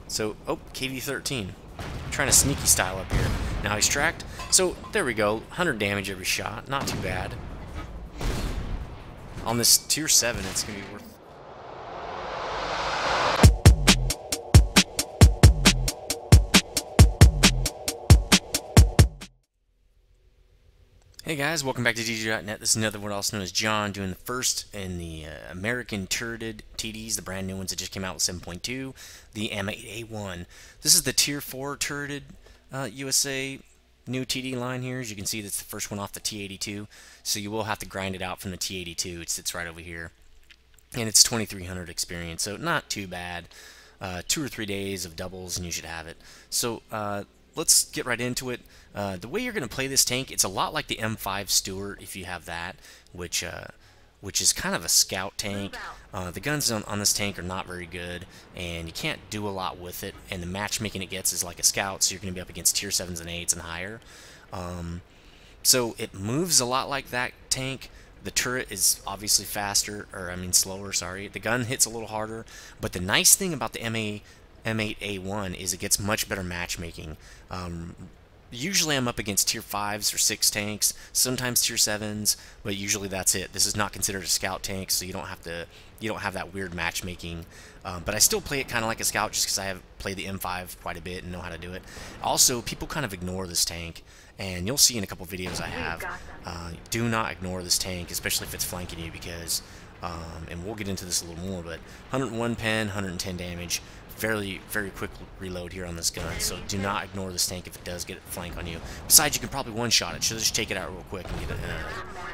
So, oh, KV-13. Trying to sneaky style up here. Now he's tracked. So, there we go. 100 damage every shot. Not too bad. On this tier 7, it's going to be worth... Hey guys, welcome back to WWII WW2. This is nethervoid, also known as John, doing the first in the American turreted TDs, the brand new ones that just came out with 7.2, the M8A1. This is the tier 4 turreted USA new TD line here. As you can see, that's the first one off the T82, so you will have to grind it out from the T82. It sits right over here, and it's 2300 experience, so not too bad. 2 or 3 days of doubles and you should have it. So let's get right into it. The way you're going to play this tank, it's a lot like the M5 Stewart, if you have that, which is kind of a scout tank. The guns on this tank are not very good, and you can't do a lot with it, and the matchmaking it gets is like a scout, so you're going to be up against tier 7s and 8s and higher. So it moves a lot like that tank. The turret is obviously faster, or I mean slower, sorry. The gun hits a little harder, but the nice thing about the M8A1 is it gets much better matchmaking. Usually I'm up against tier 5s or 6 tanks, sometimes tier 7s, but usually that's it. This is not considered a scout tank, so you don't have that weird matchmaking. But I still play it kind of like a scout just because I have played the M5 quite a bit and know how to do it. Also, people kind of ignore this tank, and you'll see in a couple videos I have. Do not ignore this tank, especially if it's flanking you, because and we'll get into this a little more, but 101 pen, 110 damage, very quick reload here on this gun, so do not ignore this tank if it does get a flank on you. Besides, you can probably one-shot it, so just take it out real quick and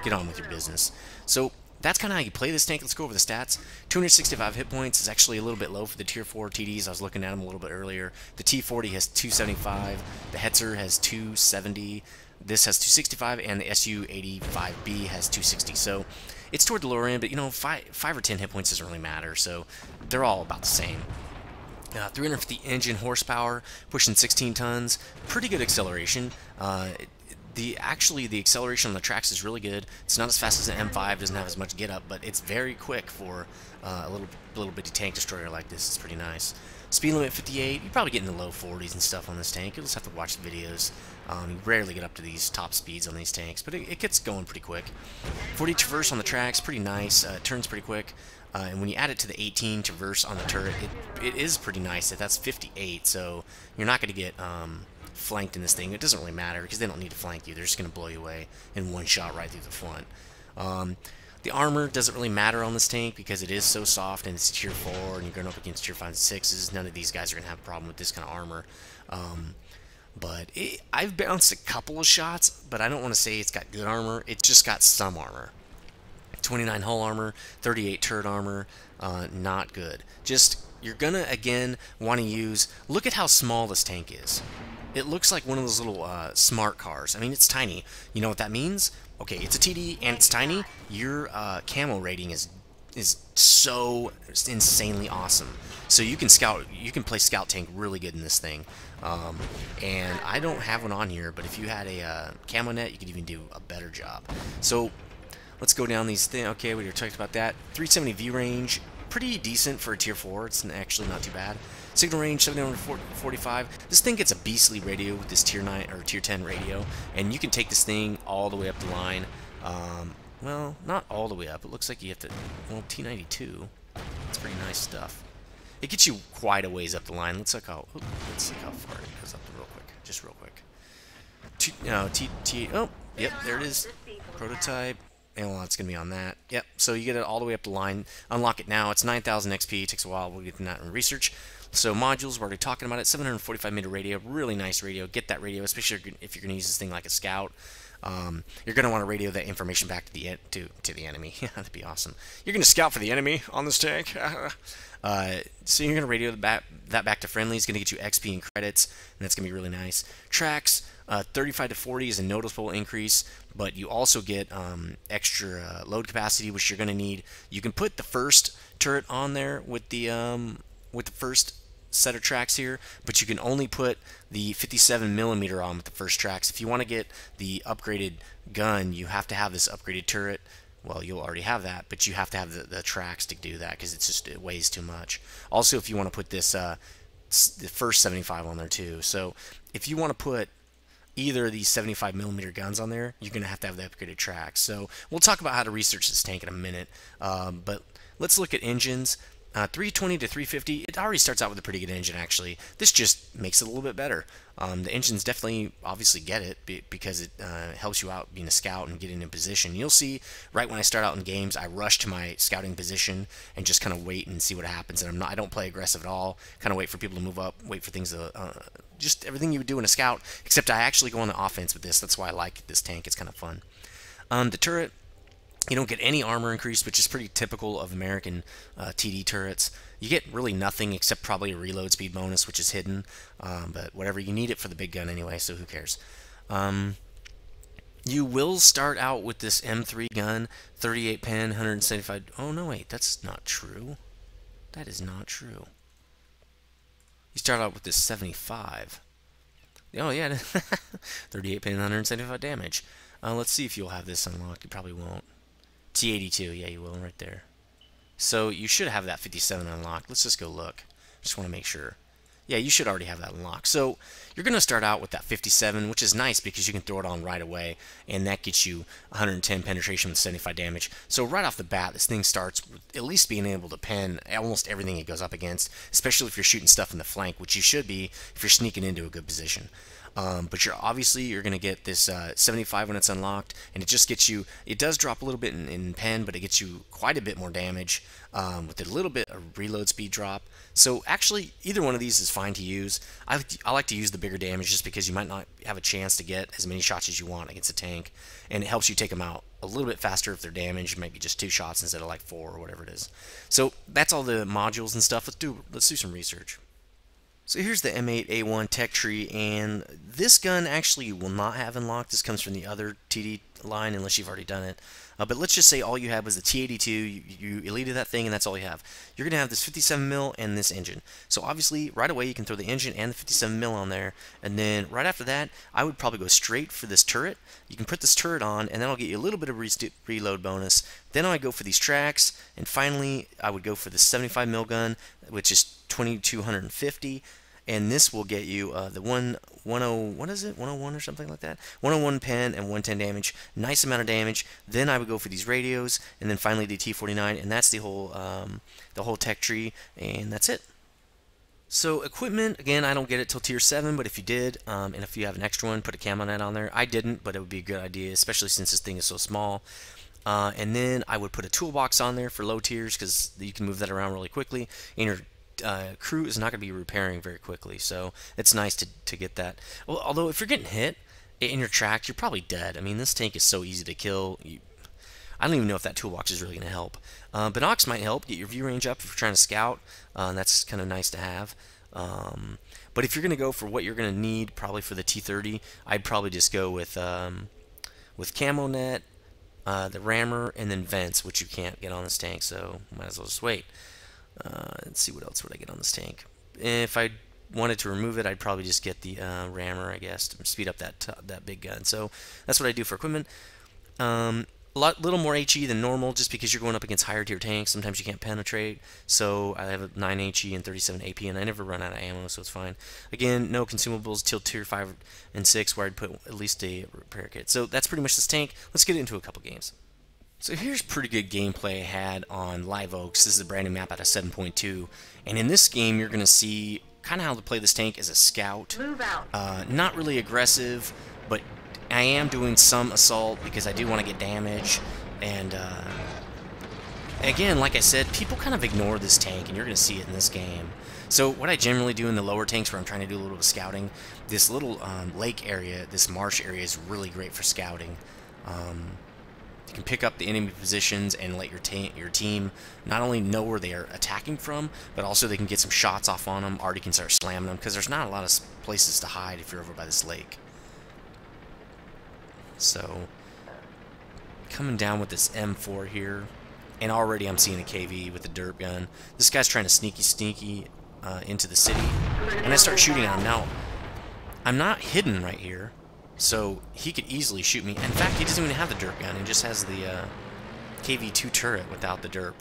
get on with your business. So that's kind of how you play this tank. Let's go over the stats. 265 hit points is actually a little bit low for the tier 4 TDs. I was looking at them a little bit earlier. The T40 has 275, the Hetzer has 270, this has 265, and the SU-85B has 260. So it's toward the lower end, but you know, 5 or 10 hit points doesn't really matter, so they're all about the same. 350 engine horsepower, pushing 16 tons, pretty good acceleration. The acceleration on the tracks is really good. It's not as fast as an M5, doesn't have as much get up, but it's very quick for a little bitty tank destroyer like this. It's pretty nice. Speed limit 58. You probably get in the low 40s and stuff on this tank. You'll just have to watch the videos. You rarely get up to these top speeds on these tanks, but it gets going pretty quick. 40 traverse on the tracks, pretty nice. Turns pretty quick. And when you add it to the 18 traverse on the turret, it is pretty nice. That's 58, so you're not going to get flanked in this thing. It doesn't really matter because they don't need to flank you. They're just going to blow you away in one shot right through the front. The armor doesn't really matter on this tank because it is so soft and it's tier 4 and you're going up against tier 5s and 6s. None of these guys are going to have a problem with this kind of armor. I've bounced a couple of shots, but I don't want to say it's got good armor. It's just got some armor. 29 hull armor, 38 turret armor, not good. Just, you're gonna, again, want to use, look at how small this tank is. It looks like one of those little smart cars. I mean, it's tiny. You know what that means? Okay, it's a TD and it's tiny. Your camo rating is so insanely awesome. So you can play scout tank really good in this thing. And I don't have one on here, but if you had a camo net, you could even do a better job. So let's go down these things. Okay, we already talked about that. 370 V range, pretty decent for a tier 4. It's actually not too bad. Signal range 745. This thing gets a beastly radio with this tier 9 or tier 10 radio, and you can take this thing all the way up the line. Well, not all the way up. It looks like you have to. Well, T92. That's pretty nice stuff. It gets you quite a ways up the line. Let's look how far it goes up real quick. Just real quick. Oh, yep, there it is. Prototype. And well, it's going to be on that. Yep, so you get it all the way up the line. Unlock it now. It's 9,000 XP. It takes a while. We'll get to that in research. So modules, we're already talking about it. 745 meter radio. Really nice radio. Get that radio, especially if you're going to use this thing like a scout. You're going to want to radio that information back to the enemy. Yeah, that'd be awesome. You're going to scout for the enemy on this tank. So you're going to radio that back to friendly. It's going to get you XP and credits, and that's going to be really nice. Tracks, 35 to 40 is a noticeable increase, but you also get extra load capacity, which you're going to need. You can put the first turret on there with the first set of tracks here, but you can only put the 57mm on with the first tracks. If you want to get the upgraded gun, you have to have this upgraded turret. Well, you'll already have that, but you have to have the tracks to do that because it weighs too much. Also, if you want to put this the first 75 on there too. So if you want to put either of these 75mm guns on there, you're going to have the upgraded tracks. So we'll talk about how to research this tank in a minute, but let's look at engines. 320 to 350, it already starts out with a pretty good engine actually. This just makes it a little bit better. The engines definitely obviously get it because it helps you out being a scout and getting in position. You'll see right when I start out in games, I rush to my scouting position and just kind of wait and see what happens. And I don't play aggressive at all. Kind of wait for people to move up, wait for things to just everything you would do in a scout. Except I actually go on the offense with this. That's why I like this tank. It's kind of fun. The turret. You don't get any armor increase, which is pretty typical of American TD turrets. You get really nothing except probably a reload speed bonus, which is hidden. But whatever, you need it for the big gun anyway, so who cares? You will start out with this M3 gun, 38 pen, 175. Oh, no, wait, that's not true. That is not true. You start out with this 75. Oh, yeah, 38 pen, 175 damage. Let's see if you'll have this unlocked. You probably won't. T82, yeah, you will right there. So you should have that 57 unlocked. Let's just go look. Just want to make sure. Yeah, you should already have that unlocked. So you're going to start out with that 57, which is nice because you can throw it on right away, and that gets you 110 penetration with 75 damage. So right off the bat, this thing starts with at least being able to pen almost everything it goes up against, especially if you're shooting stuff in the flank, which you should be if you're sneaking into a good position. But you're going to get this 75 when it's unlocked, and it just gets you, it does drop a little bit in pen, but it gets you quite a bit more damage with a little bit of reload speed drop. So actually, either one of these is fine to use. I like to use the bigger damage just because you might not have a chance to get as many shots as you want against a tank, and it helps you take them out a little bit faster if they're damaged. Maybe just 2 shots instead of like 4 or whatever it is. So that's all the modules and stuff. Let's do some research. So here's the M8A1 tech tree, and this gun actually will not have unlocked. This comes from the other TD line unless you've already done it. But let's just say all you had was the T82, you deleted that thing, and that's all you have. You're going to have this 57mm and this engine. So obviously, right away, you can throw the engine and the 57mm on there, and then right after that, I would probably go straight for this turret. You can put this turret on, and that'll get you a little bit of reload bonus. Then I would go for these tracks, and finally, I would go for the 75mm gun, which is 2250. And this will get you the 101 or something like that. 101 pen and 110 damage. Nice amount of damage. Then I would go for these radios, and then finally the T49, and that's the whole tech tree, and that's it. So equipment, again, I don't get it till tier 7, but if you did, and if you have an extra one, put a camo net on there. I didn't, but it would be a good idea, especially since this thing is so small. And then I would put a toolbox on there for low tiers because you can move that around really quickly. And your crew is not going to be repairing very quickly, so it's nice to get that. Well, although if you're getting hit in your track, you're probably dead. I mean, this tank is so easy to kill. I don't even know if that toolbox is really going to help. Binocs might help get your view range up if you're trying to scout. That's kind of nice to have. But if you're going to go for what you're going to need, probably for the T30, I'd probably just go with camo net, the rammer, and then vents, which you can't get on this tank, so might as well just wait. Let's see what else would I get on this tank. If I wanted to remove it, I'd probably just get the rammer, I guess, to speed up that big gun. So that's what I do for equipment. Little more HE than normal, just because you're going up against higher tier tanks. Sometimes you can't penetrate. So I have a 9 HE and 37 AP, and I never run out of ammo, so it's fine. Again, no consumables till tier 5 and 6, where I'd put at least a repair kit. So that's pretty much this tank. Let's get into a couple games. So here's pretty good gameplay I had on Live Oaks. This is a brand new map out of 7.2, and in this game you're going to see kind of how to play this tank as a scout. Move out. Not really aggressive, but I am doing some assault because I do want to get damage, and again, like I said, people kind of ignore this tank, and you're going to see it in this game. So what I generally do in the lower tanks where I'm trying to do a little bit of scouting, this little lake area, this marsh area is really great for scouting. You can pick up the enemy positions and let your team not only know where they are attacking from, but also they can get some shots off on them, or you can start slamming them, because there's not a lot of places to hide if you're over by this lake. So, coming down with this M4 here, and already I'm seeing a KV with the derp gun. This guy's trying to sneaky into the city, and I start shooting at him. Now, I'm not hidden right here, so he could easily shoot me. In fact, he doesn't even have the derp gun. He just has the KV2 turret without the derp.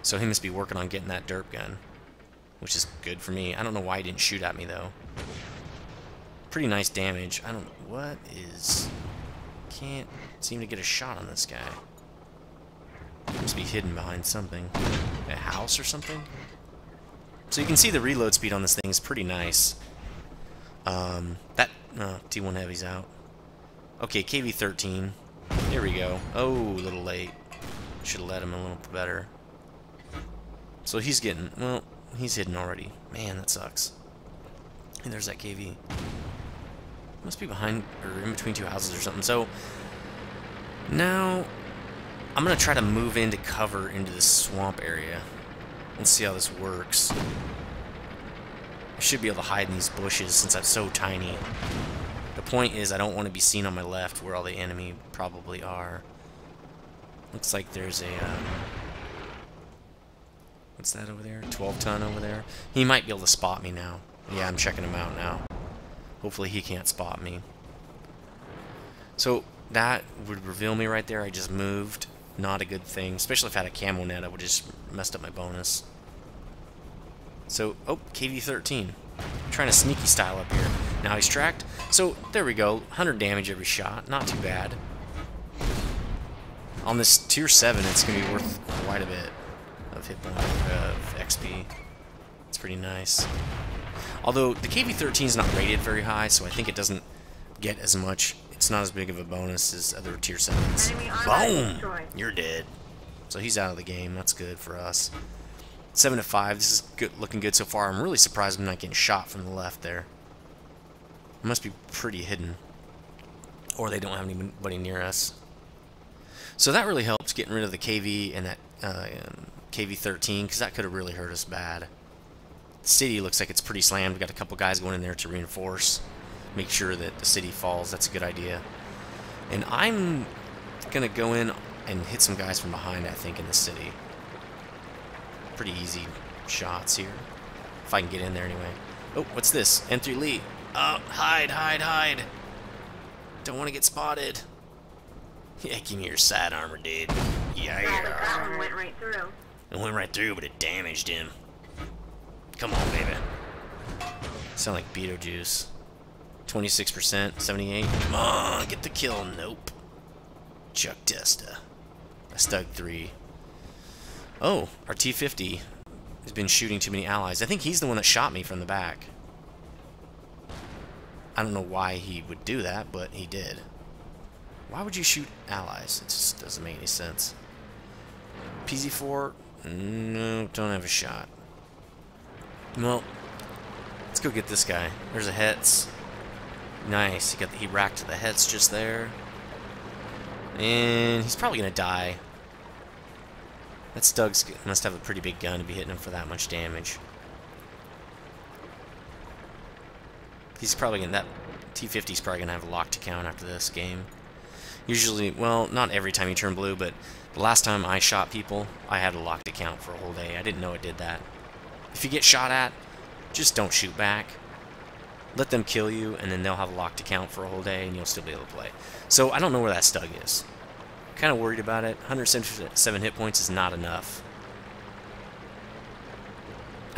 So he must be working on getting that derp gun. which is good for me. I don't know why he didn't shoot at me, though. Pretty nice damage. I don't... What is... Can't seem to get a shot on this guy. Must be hidden behind something. A house or something? So you can see the reload speed on this thing is pretty nice. T1 Heavy's out. Okay, KV-13. There we go. Oh, a little late. Should have let him a little better. So he's getting... Well, he's hidden already. Man, that sucks. And there's that KV. Must be behind, or in between two houses or something. So, now, I'm going to try to move into cover into this swamp area. And see how this works. I should be able to hide in these bushes since I'm so tiny. The point is I don't want to be seen on my left where all the enemy probably are. Looks like there's a... what's that over there? 12-ton over there? He might be able to spot me now. Yeah, I'm checking him out now. Hopefully he can't spot me. So that would reveal me right there. I just moved. Not a good thing. Especially if I had a camo net, I would have just messed up my bonus. So, oh, KV-13. Trying to sneaky style up here. Now he's tracked. So, there we go. 100 damage every shot. Not too bad. On this tier 7, it's going to be worth quite a bit of hit point, of XP. It's pretty nice. Although, the KV-13 is not rated very high, so I think it doesn't get as much. It's not as big of a bonus as other tier 7s. Boom! You're dead. So he's out of the game. That's good for us. 7-5. This is good, looking good so far. I'm really surprised I'm not getting shot from the left there. It must be pretty hidden. Or they don't have anybody near us. So that really helps getting rid of the KV and that KV-13, because that could have really hurt us bad. The city looks like it's pretty slammed. We've got a couple guys going in there to reinforce. Make sure that the city falls. That's a good idea. And I'm going to go in and hit some guys from behind, I think, in the city. Pretty easy shots here. If I can get in there anyway. Oh, what's this? M3 Lee. Oh, hide, hide, hide. Don't want to get spotted. Yeah, give me your side armor, dude. Yeah. That one went right through. It went right through, but it damaged him. Come on, baby. Sound like Beetlejuice. 26%, 78. Come on, get the kill. Nope. Chuck Testa. I stuck 3. Oh, our T-50 has been shooting too many allies. I think he's the one that shot me from the back. I don't know why he would do that, but he did. Why would you shoot allies? It just doesn't make any sense. PZ4? No, don't have a shot. Well, let's go get this guy. There's a Hetz. Nice. He racked the Hetz just there. And he's probably going to die. That Stug's must have a pretty big gun to be hitting him for that much damage. He's probably going to... That T-50's probably going to have a locked account after this game. Usually, well, not every time you turn blue, but the last time I shot people, I had a locked account for a whole day. I didn't know it did that. If you get shot at, just don't shoot back. Let them kill you, and then they'll have a locked account for a whole day, and you'll still be able to play. So I don't know where that Stug is. Kind of worried about it. 177 hit points is not enough.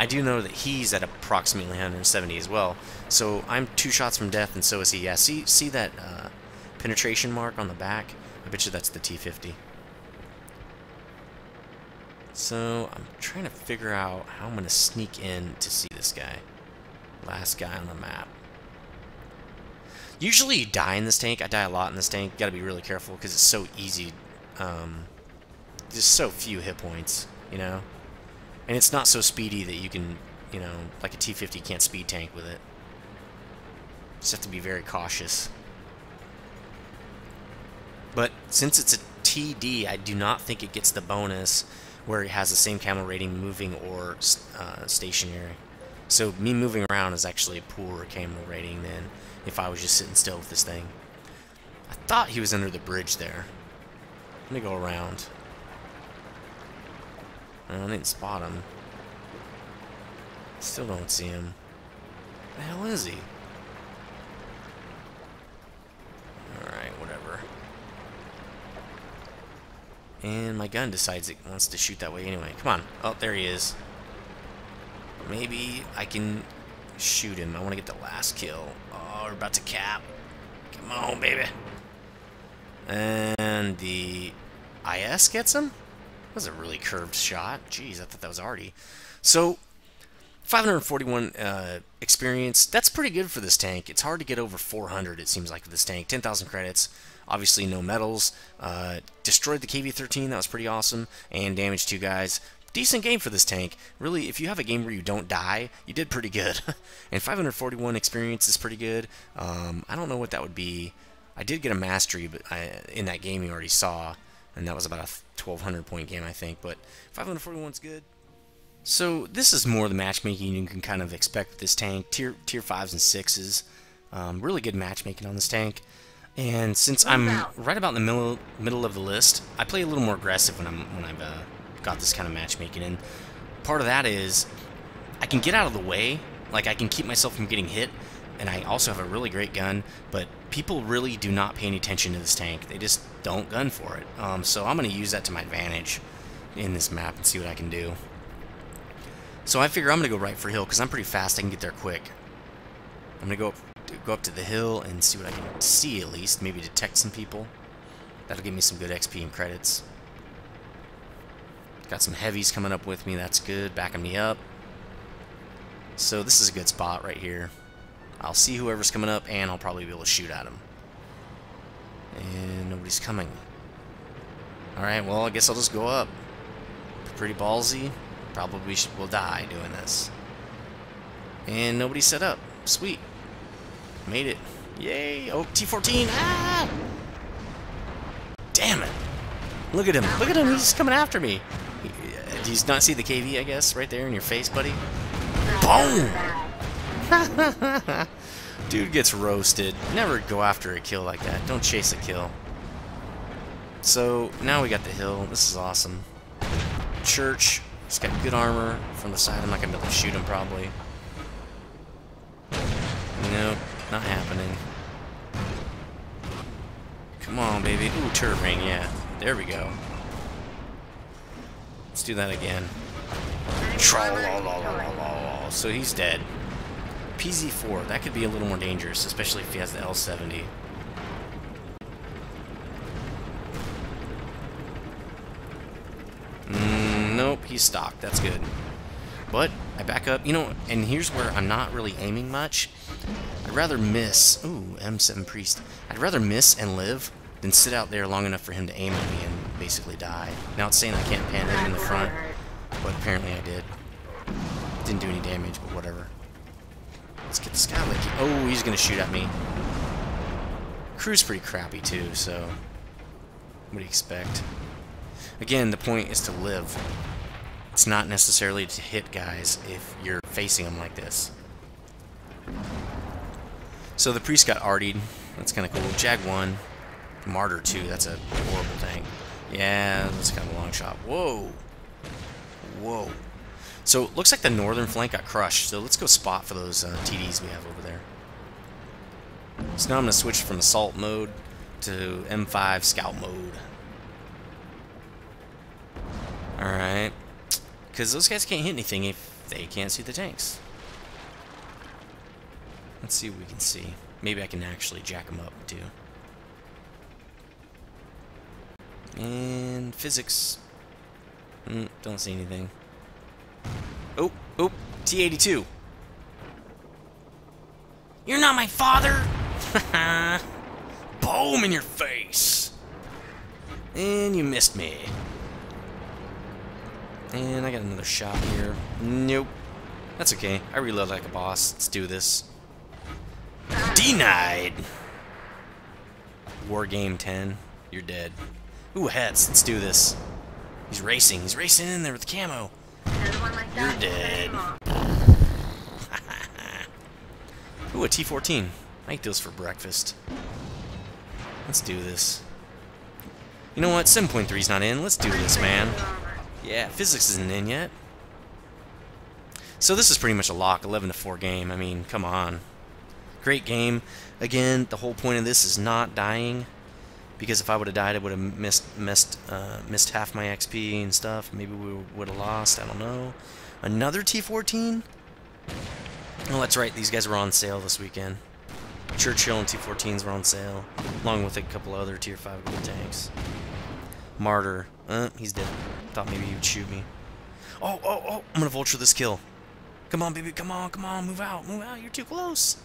I do know that he's at approximately 170 as well. So I'm 2 shots from death, and so is he. Yeah, see that penetration mark on the back? I bet you that's the T-50. So I'm trying to figure out how I'm going to sneak in to see this guy. Last guy on the map. Usually you die in this tank. I die a lot in this tank. Got to be really careful because it's so easy. Just so few hit points, you know? And it's not so speedy that you can, you know, like a T-50 can't speed tank with it. Just have to be very cautious. But since it's a TD, I do not think it gets the bonus where it has the same camo rating moving or stationary. So me moving around is actually a poorer camo rating than if I was just sitting still with this thing. I thought he was under the bridge there. Let me go around. I didn't spot him. Still don't see him. Where the hell is he? Alright, whatever. And my gun decides it wants to shoot that way anyway. Come on. Oh, there he is. Maybe I can shoot him. I want to get the last kill. Oh, we're about to cap. Come on, baby. And the IS gets him? That was a really curved shot. Jeez, I thought that was already. So, 541 experience. That's pretty good for this tank. It's hard to get over 400, it seems like, for this tank. 10,000 credits. Obviously, no medals. Destroyed the KV-13. That was pretty awesome. And damaged 2 guys. Decent game for this tank. Really, if you have a game where you don't die, you did pretty good. And 541 experience is pretty good. I don't know what that would be. I did get a mastery but in that game you already saw, and that was about a 1,200 point game, I think. But 541 is good. So this is more the matchmaking you can kind of expect with this tank. Tier 5s and 6s. Really good matchmaking on this tank. And since I'm right about in the middle of the list, I play a little more aggressive when I've got this kind of matchmaking. And part of that is I can get out of the way, like I can keep myself from getting hit, and I also have a really great gun, but people really do not pay any attention to this tank. They just don't gun for it. So I'm going to use that to my advantage in this map and see what I can do. So I figure I'm going to go right for hill because I'm pretty fast. I can get there quick. I'm going to go up to the hill and see what I can see, at least. Maybe detect some people. That'll give me some good XP and credits. Got some heavies coming up with me. That's good. Backing me up. So this is a good spot right here. I'll see whoever's coming up, and I'll probably be able to shoot at them. And nobody's coming. Alright, well, I guess I'll just go up. Pretty ballsy. Probably will die doing this. And nobody's set up. Sweet. Made it. Yay! Oh, T-14! Ah! Damn it! Look at him. Look at him. He's coming after me. Do you not see the KV, I guess, right there in your face, buddy? Boom! Dude gets roasted. Never go after a kill like that. Don't chase a kill. So, now we got the hill. This is awesome. Church. He's got good armor from the side. I'm not going to be able to shoot him, probably. Nope. Not happening. Come on, baby. Ooh, turret ring, yeah. There we go. Let's do that again. So he's dead. PZ4, that could be a little more dangerous, especially if he has the L70. Nope, he's stocked. That's good. But I back up. You know, and here's where I'm not really aiming much. I'd rather miss. Ooh, M7 Priest. I'd rather miss and live than sit out there long enough for him to aim at me and basically die. Now it's saying I can't pan him in the front, but apparently I did. Didn't do any damage, but whatever. Let's get this guy like... Oh, he's going to shoot at me. Crew's pretty crappy too, so... What do you expect? Again, the point is to live. It's not necessarily to hit guys if you're facing them like this. So the priest got artied. That's kind of cool. Jag 1. Martyr 2. That's a horrible tank. Yeah, that's kind of a long shot. Whoa. Whoa. So it looks like the northern flank got crushed. So let's go spot for those TDs we have over there. So now I'm going to switch from assault mode to M5 scout mode. Alright. Because those guys can't hit anything if they can't see the tanks. Let's see what we can see. Maybe I can actually jack them up too. And physics. Don't see anything. Oh, oh, T-82. You're not my father! Boom in your face! And you missed me. And I got another shot here. Nope. That's okay. I reload like a boss. Let's do this. Denied! War game 10. You're dead. Ooh, heads. Let's do this. He's racing. He's racing in there with the camo. You're dead. Ooh, a T-14. I eat those for breakfast. Let's do this. You know what? 7.3's not in. Let's do this, man. Yeah, physics isn't in yet. So this is pretty much a lock, 11-4 game. I mean, come on. Great game. Again, the whole point of this is not dying. Because if I would have died, I would have missed half my XP and stuff. Maybe we would have lost. I don't know. Another T-14? Oh, that's right. These guys were on sale this weekend. Churchill and T14s were on sale, along with a couple other Tier 5 gold tanks. Martyr. He's dead. Thought maybe he would shoot me. Oh, oh, oh! I'm gonna vulture this kill. Come on, baby. Come on, come on. Move out. Move out. You're too close.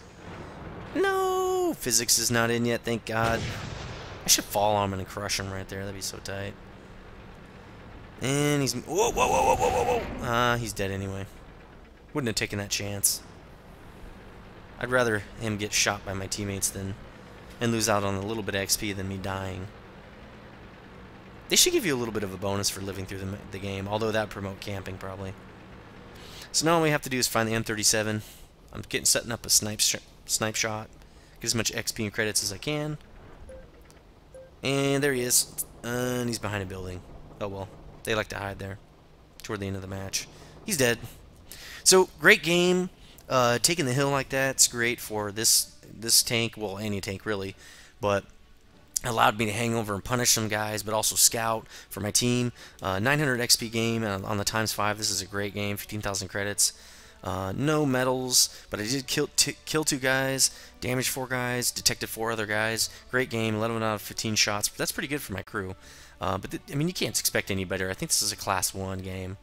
No! Physics is not in yet, thank God. I should fall on him and crush him right there. That'd be so tight. And he's... Whoa, whoa, whoa, whoa, whoa, whoa! He's dead anyway. Wouldn't have taken that chance. I'd rather him get shot by my teammates than... and lose out on a little bit of XP than me dying. They should give you a little bit of a bonus for living through the game, although that would promote camping probably. So now all we have to do is find the M37. I'm setting up a snipe shot. Get as much XP and credits as I can. And there he is. And he's behind a building. Oh well. They like to hide there. Toward the end of the match. He's dead. So, great game. Taking the hill like that's great for this tank. Well, any tank really. But allowed me to hang over and punish some guys, but also scout for my team. 900 XP game on the ×5. This is a great game. 15,000 credits. No medals, but I did kill 2 guys, damage 4 guys, detected 4 other guys. Great game, 11 out of 15 shots. But that's pretty good for my crew. But I mean, you can't expect any better. I think this is a Class 1 game.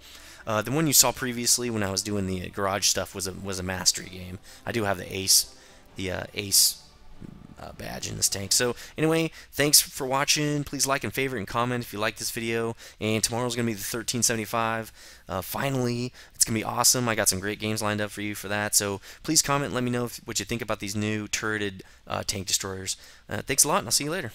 The one you saw previously when I was doing the garage stuff was a mastery game. I do have the ace badge in this tank. So anyway, thanks for watching. Please like and favorite and comment if you like this video. And tomorrow's gonna be the 1375. Finally, it's gonna be awesome. I got some great games lined up for you for that. So please comment and let me know what you think about these new turreted tank destroyers. Thanks a lot, and I'll see you later.